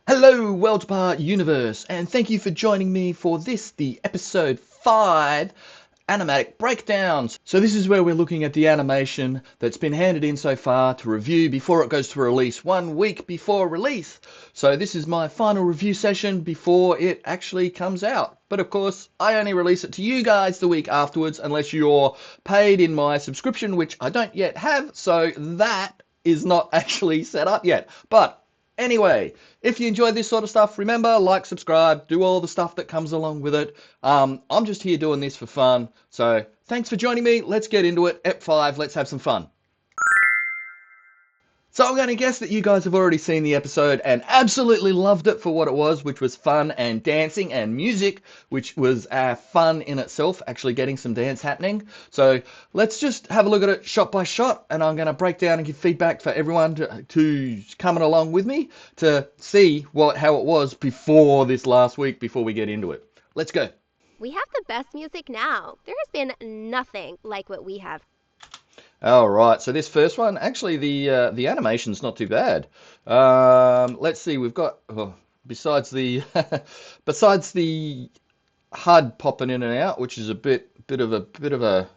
Hello, Worlds Apart Universe, and thank you for joining me for the episode 5 animatic breakdowns. So this is where we're looking at the animation that's been handed in so far to review before it goes to release 1 week before release. So this is my final review session before it actually comes out. But of course, I only release it to you guys the week afterwards unless you're paid in my subscription, which I don't yet have, so that is not actually set up yet. But anyway, if you enjoy this sort of stuff, remember, like, subscribe, do all the stuff that comes along with it. I'm just here doing this for fun. So thanks for joining me. Let's get into it. Ep 5, let's have some fun. So I'm going to guess that you guys have already seen the episode and absolutely loved it for what it was, which was fun and dancing and music, which was fun in itself, actually getting some dance happening. So let's just have a look at it shot by shot, and I'm going to break down and give feedback for everyone to coming along with me to see how it was before this last week, before we get into it. Let's go. We have the best music now. There has been nothing like what we have. All right, so this first one, actually, the animation's not too bad. Let's see, we've got besides the besides the HUD popping in and out, which is a bit of a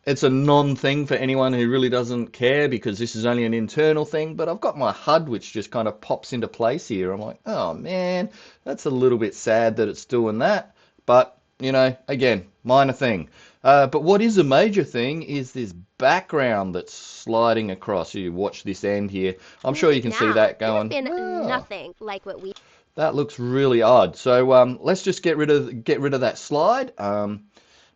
it's a non-thing for anyone who really doesn't care because this is only an internal thing. But I've got my HUD which just kind of pops into place here. I'm like, oh man, that's a little bit sad that it's doing that. But you know, again, minor thing. But what is a major thing is this background that's sliding across. You watch this end here. I'm sure you Music can see now. that There has going. been Oh, nothing like what we. that looks really odd. So let's just get rid of that slide.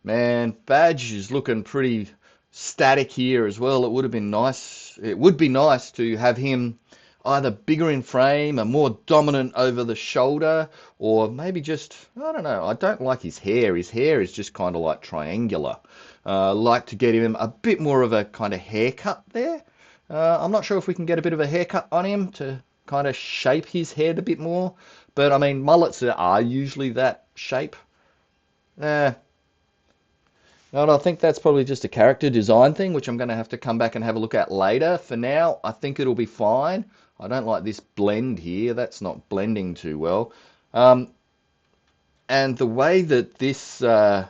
Man, Badge is looking pretty static here as well. It would have been nice. It would be nice to have him either bigger in frame and more dominant over the shoulder, or maybe just, I don't know. I don't like his hair. His hair is just kind of like triangular. Like to get him a bit more of a kind of haircut there. I'm not sure if we can get a bit of a haircut on him to kind of shape his head a bit more. But I mean, mullets are usually that shape. Eh, and I think that's probably just a character design thing, which I'm going to have to come back and have a look at later. For now, I think it'll be fine. I don't like this blend here. That's not blending too well. Um, and the way that the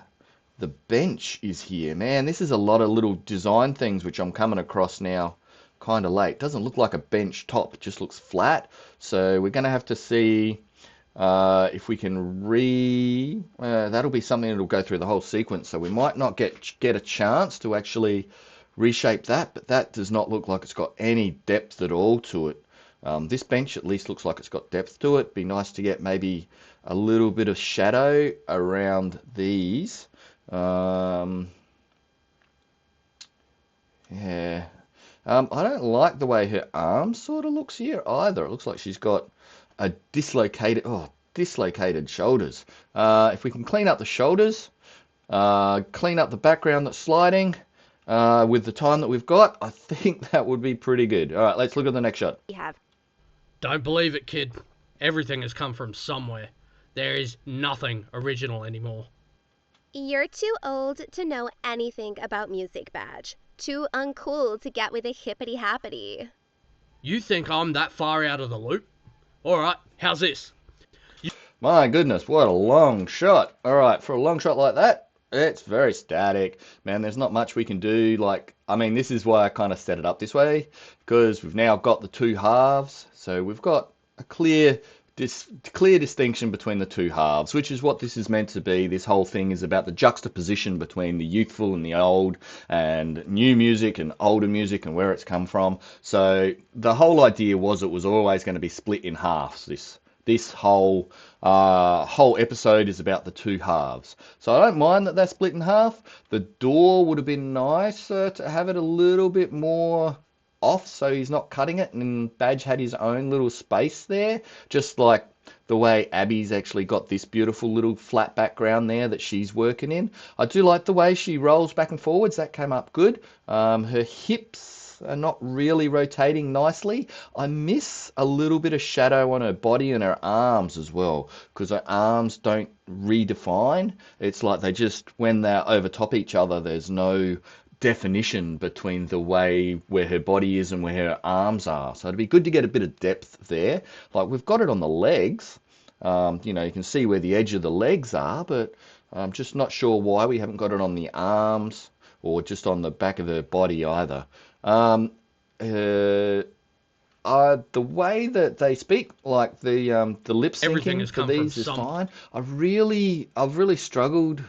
bench is here, man, this is a lot of little design things which I'm coming across now kind of late. Doesn't look like a bench top, it just looks flat. So we're going to have to see if we can that'll be something that'll go through the whole sequence. So we might not get a chance to actually reshape that, but that does not look like it's got any depth at all to it. This bench at least looks like it's got depth to it. Be nice to get maybe a little bit of shadow around these. Um, yeah. I don't like the way her arm sort of looks here either. It looks like she's got a dislocated shoulders. If we can clean up the shoulders, clean up the background that's sliding, with the time that we've got, I think that would be pretty good. All right, let's look at the next shot. Have. Don't believe it, kid. Everything has come from somewhere. There is nothing original anymore. You're too old to know anything about music, Badge. Too uncool to get with a hippity happity. You think I'm that far out of the loop? Alright, how's this? My goodness, what a long shot. All right, for a long shot like that, it's very static. Man, there's not much we can do. Like, I mean, this is why I kind of set it up this way, because we've now got the two halves. So we've got a clear distinction between the two halves, which is what this is meant to be. This whole thing is about the juxtaposition between the youthful and the old, and new music and older music and where it's come from. So the whole idea was it was always going to be split in halves. This whole episode is about the two halves. So I don't mind that that's split in half. The door would have been nicer to have it a little bit more off so he's not cutting it, and Badge had his own little space there, just like the way Abby's actually got this beautiful little flat background there that she's working in. I do like the way she rolls back and forwards. That came up good. Her hips are not really rotating nicely. I miss a little bit of shadow on her body and her arms as well, because her arms don't redefine. It's like they just, when they're over top each other, there's no definition between the way where her body is and where her arms are. So it'd be good to get a bit of depth there. Like we've got it on the legs. You can see where the edge of the legs are, but I'm just not sure why we haven't got it on the arms or just on the back of her body either. Um, uh, the way that they speak, like the lip Everything syncing has for come from these is some. fine. I've really struggled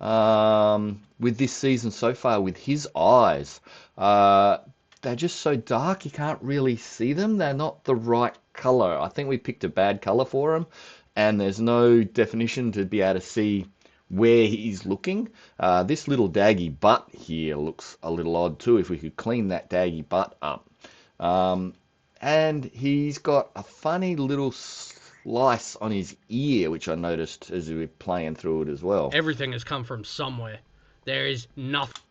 with this season so far with his eyes. Uh, they're just so dark you can't really see them. They're not the right color. I think we picked a bad color for him, and there's no definition to be able to see where he's looking. This little daggy butt here looks a little odd too. If we could clean that daggy butt up. Um, and he's got a funny little slice on his ear, which I noticed as we were playing through it as well. Everything has come from somewhere. There is nothing.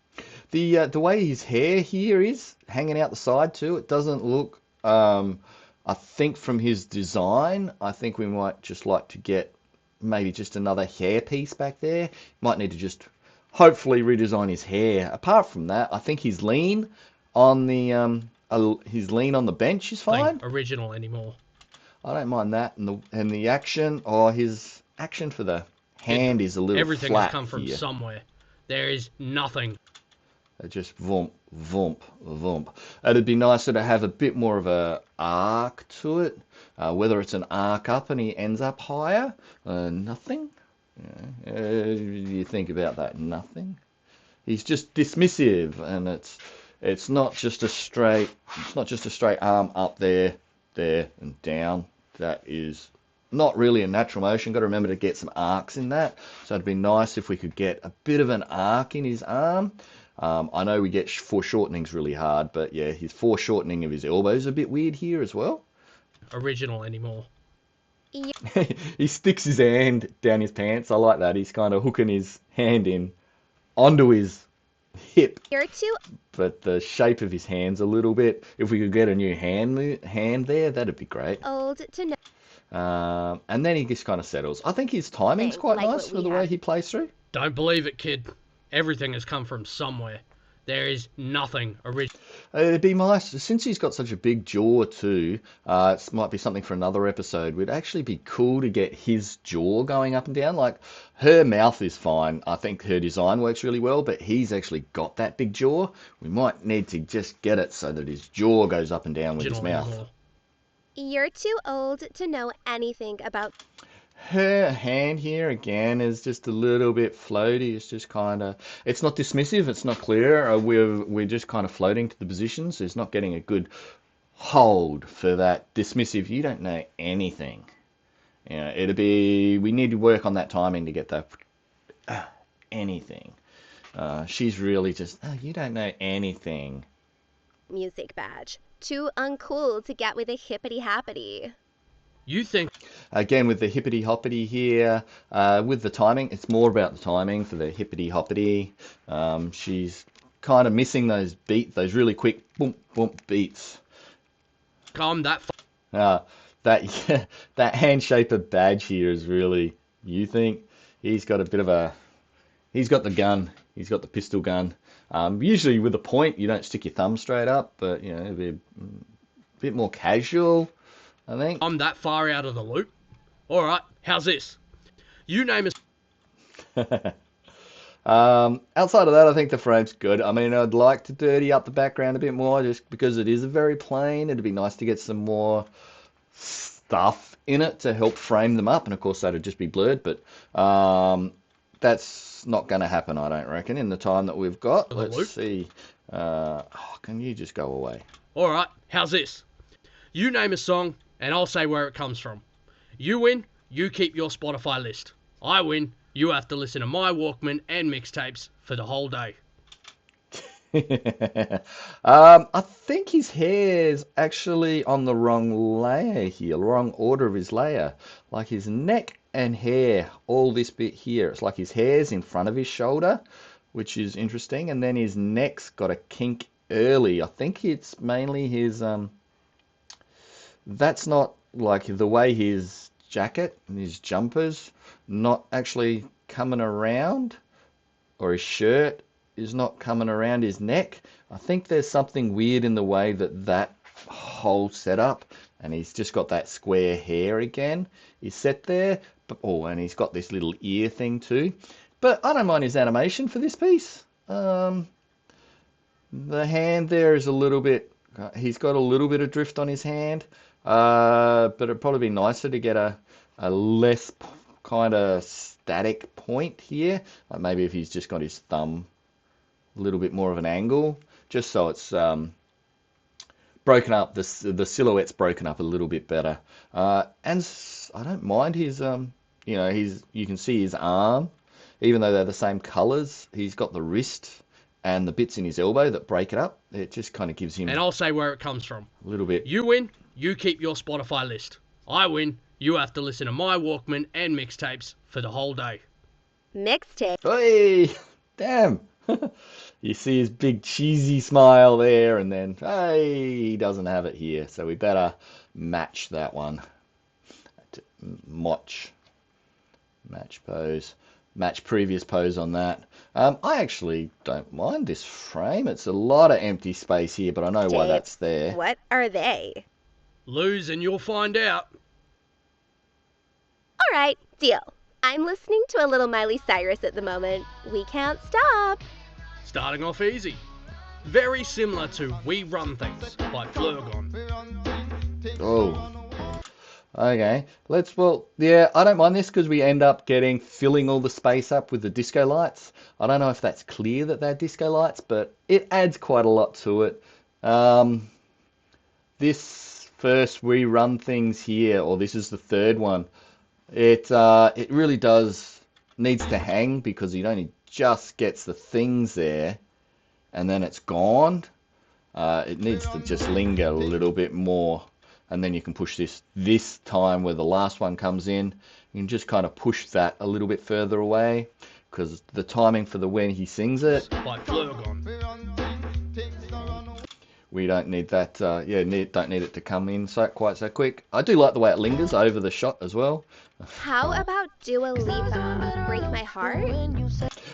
The way his hair here is hanging out the side too, it doesn't look. I think from his design, I think we might just like to get maybe just another hair piece back there. Might need to just hopefully redesign his hair. Apart from that, I think his lean on the bench is fine. Original anymore. I don't mind that, and the action or his action for the Kid, hand is a little everything has flat come from here. somewhere. There is nothing. Just vump, vump, vump. It'd be nicer to have a bit more of a arc to it. Whether it's an arc up and he ends up higher, nothing. You think about that, nothing. He's just dismissive, and it's not just a straight arm up there, and down. That is not really a natural motion. Got to remember to get some arcs in that. So it'd be nice if we could get a bit of an arc in his arm. I know we get foreshortenings really hard, but yeah, his foreshortening of his elbow is a bit weird here as well. Original anymore. He sticks his hand down his pants. I like that. He's kind of hooking his hand in onto his hip, You're too but the shape of his hand's a little bit. If we could get a new hand there, that'd be great. old to know And then he just kind of settles. I think his timing's anything quite like nice what for we the way have. he plays through. Don't believe it, kid. Everything has come from somewhere. There is nothing original. It'd be nice, since he's got such a big jaw too, it might be something for another episode. Would actually be cool to get his jaw going up and down. Like, her mouth is fine. I think her design works really well, but he's actually got that big jaw. We might need to just get it so that his jaw goes up and down with his mouth. Anymore. You're too old to know anything about Her hand here again is just a little bit floaty. It's just kind of, it's not dismissive. It's not clear. We're just kind of floating to the positions. It's not getting a good hold for that dismissive. You don't know anything. We need to work on that timing to get that anything. She's really just, oh, you don't know anything. music badge. Too uncool to get with a hippity happity. You think Again, with the hippity hoppity here, with the timing, it's more about the timing for the hippity hoppity. She's kind of missing those really quick boom boom beats. I'm that Uh, that that hand shaper badge here is really, you think he's got a bit of a, he's got the gun, he's got the pistol gun. Usually with a point, you don't stick your thumb straight up, but it'd be a bit more casual, I think. I'm that far out of the loop? Alright, how's this? You name a Outside of that, I think the frame's good. I mean, I'd like to dirty up the background a bit more just because it is very plain. It'd be nice to get some more stuff in it to help frame them up. And of course, that'd just be blurred, but that's not going to happen, I don't reckon, in the time that we've got. Of the loop? Let's see. Can you just go away? Alright, how's this? You name a song, and I'll say where it comes from. You win, you keep your Spotify list. I win, you have to listen to my Walkman and mixtapes for the whole day. I think his hair's actually on the wrong layer here, wrong order of his layer. Like his neck and hair, all this bit here. It's like his hair's in front of his shoulder, which is interesting, and then his neck's got a kink early. I think it's mainly his that's not like the way his jacket and his jumpers not actually coming around, or his shirt is not coming around his neck. I think there's something weird in the way that whole setup, and he's just got that square hair again. He's set there, and he's got this little ear thing too. But I don't mind his animation for this piece. The hand there is a little bit, he's got a little bit of drift on his hand, but it'd probably be nicer to get a less kind of static point here. Like maybe if he's just got his thumb a little bit more of an angle, just so it's broken up, the silhouette's broken up a little bit better. And I don't mind his, you can see his arm, even though they're the same colors. He's got the wrist and the bits in his elbow that break it up. It just kind of gives him And I'll say where it comes from. a little bit. You win, you keep your Spotify list. I win, you have to listen to my Walkman and mixtapes for the whole day. Mixtape. Hey, damn. You see his big cheesy smile there, and then, hey, he doesn't have it here. So we better match that one. Match pose. Match previous pose on that. I actually don't mind this frame. It's a lot of empty space here, but I know why that's there. What are they? Lose and you'll find out. All right, deal. I'm listening to a little Miley Cyrus at the moment. We can't stop. Starting off easy. Very similar to We Run Things by Flurgon. Oh. Okay. I don't mind this because we end up filling all the space up with the disco lights. I don't know if that's clear that they're disco lights, but it adds quite a lot to it. This first We Run Things here, or this is the third one, it really needs to hang because it only just gets the things there and then it's gone. It needs to just linger a little bit more, and then you can push this time where the last one comes in, you can just kind of push that a little bit further away because the timing for when he sings it, By Flurgon. we don't need that, don't need it to come in quite so quick. I do like the way it lingers over the shot as well. How about Dua Lipa? Break My Heart?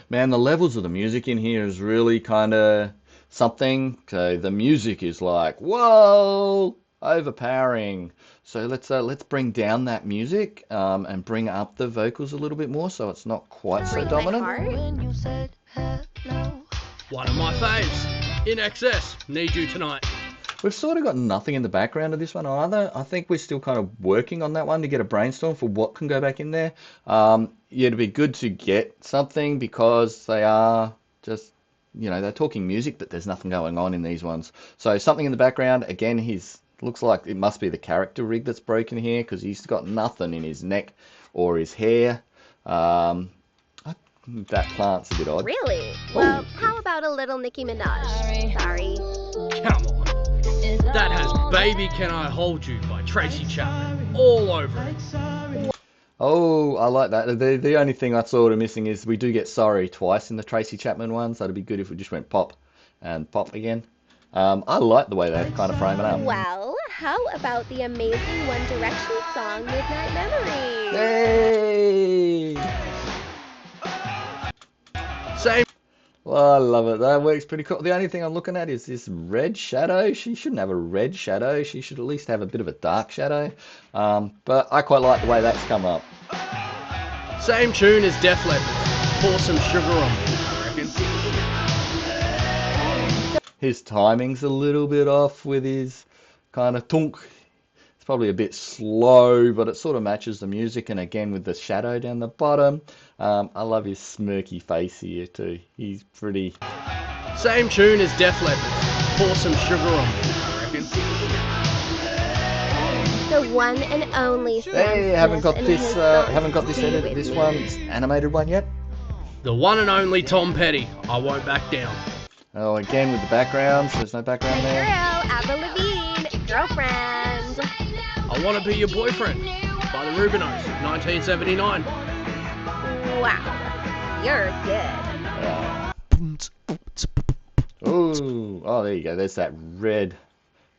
Man, the levels of the music in here is really kind of something. So the music is like, whoa, overpowering. So let's bring down that music and bring up the vocals a little bit more so it's not quite so Break My dominant. Heart? One of my faves. In Excess. Need You Tonight. We've sort of got nothing in the background of this one either. I think we're still kind of working on that one to get a brainstorm for what can go back in there. It'd be good to get something because they are just, they're talking music, but there's nothing going on in these ones. So something in the background, again, looks like it must be the character rig that's broken here because he's got nothing in his neck or his hair. That plant's a bit odd. Really? Well, how about a little Nicki Minaj? Sorry. Come on. That has Baby Can I Hold You by Tracy Chapman all over it. Oh, I like that. The only thing I sort of missing is we do get Sorry twice in the Tracy Chapman ones. So it'd be good if we just went pop and pop again. I like the way they kind of frame it up. Well, how about the amazing One Direction song Midnight Memory? Hey! Same. Well, I love it. That works pretty cool. The only thing I'm looking at is this red shadow. She shouldn't have a red shadow. She should at least have a bit of a dark shadow. But I quite like the way that's come up. Same tune as Def Leppard. Pour some sugar on me, I reckon. His timing's a little bit off with his kind of tunk. It's probably a bit slow, but it sort of matches the music. And again, with the shadow down the bottom. I love his smirky face here too. He's pretty... Same tune as Def Leppard. Pour some sugar on me, I reckon. The one and only Sam Hey, haven't Smith got and this. his song Haven't got this Stay edit. With This Me. one's animated one yet. The one and only Tom Petty. I Won't Back Down. Oh, again with the backgrounds. There's no My background girl, there. Avril Lavigne, Girlfriend. I Wanna Be Your Boyfriend by the Rubinos, 1979. Wow, you're good. Oh, there you go. There's that red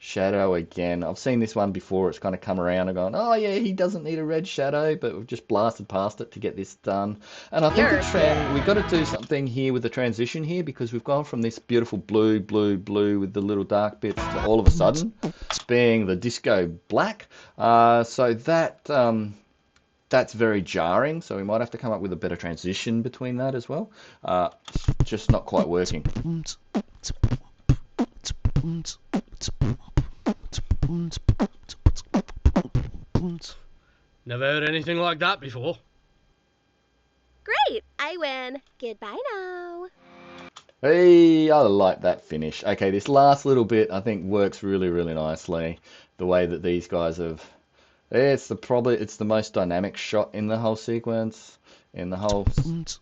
Shadow again. I've seen this one before. It's kind of come around and gone, oh yeah, he doesn't need a red shadow, but we've just blasted past it to get this done. And I think we've got to do something here with the transition here, because we've gone from this beautiful blue, blue, blue with the little dark bits to all of a sudden being the disco black. So that's very jarring. So we might have to come up with a better transition between that as well. Just not quite working. Never heard anything like that before. Great, I win. Goodbye now. Hey, I like that finish. Okay, this last little bit I think works really, really nicely. The way that these guys have, it's the most dynamic shot in the whole sequence, in the whole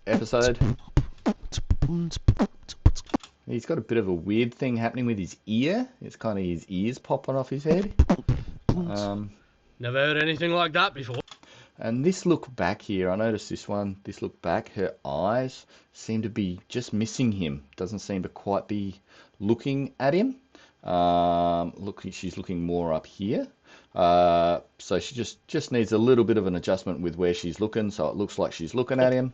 episode. He's got a bit of a weird thing happening with his ear. It's kind of his ears popping off his head. Never heard anything like that before. And this look back here, I noticed this one, this look back, her eyes seem to be just missing him. Doesn't seem to quite be looking at him. She's looking more up here. So she just needs a little bit of an adjustment with where she's looking, so it looks like she's looking at him.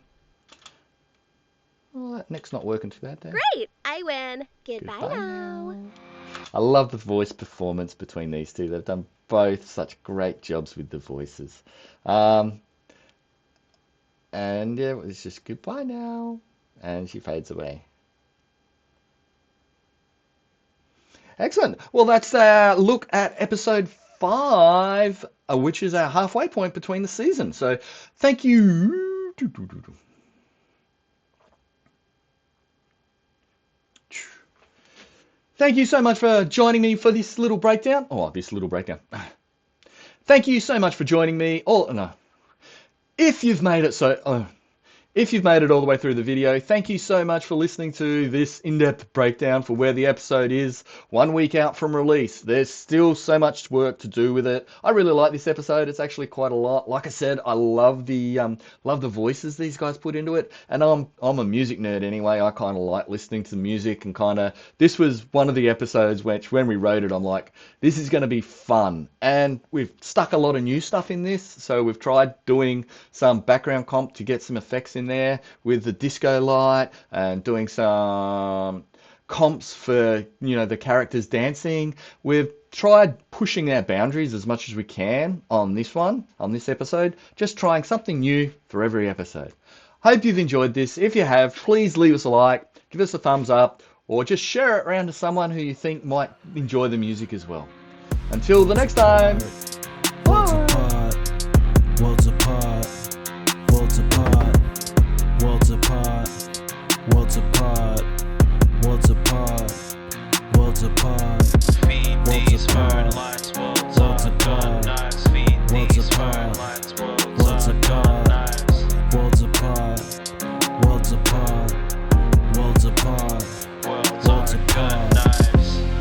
Well, that neck's not working too bad there. Great, I win. Goodbye now. I love the voice performance between these two. They've done both such great jobs with the voices. And yeah, it's just goodbye now. And she fades away. Excellent. Well, that's a look at episode 5, which is our halfway point between the seasons. So thank you. Thank you so much for joining me for this little breakdown. Oh, this little breakdown. Thank you so much for joining me. If you've made it all the way through the video, thank you so much for listening to this in-depth breakdown for where the episode is 1 week out from release. There's still so much work to do with it. I really like this episode. It's actually quite a lot. Like I said, I love the voices these guys put into it. And I'm a music nerd anyway. I kind of like listening to music, and this was one of the episodes which, when we wrote it, I'm like, this is going to be fun. And we've stuck a lot of new stuff in this. So we've tried doing some background comp to get some effects in there with the disco light, and doing some comps for the characters dancing. We've tried pushing our boundaries as much as we can on this episode, just trying something new for every episode. Hope you've enjoyed this. If you have, please leave us a like, give us a thumbs up, or just share it around to someone who you think might enjoy the music as well. Until the next time.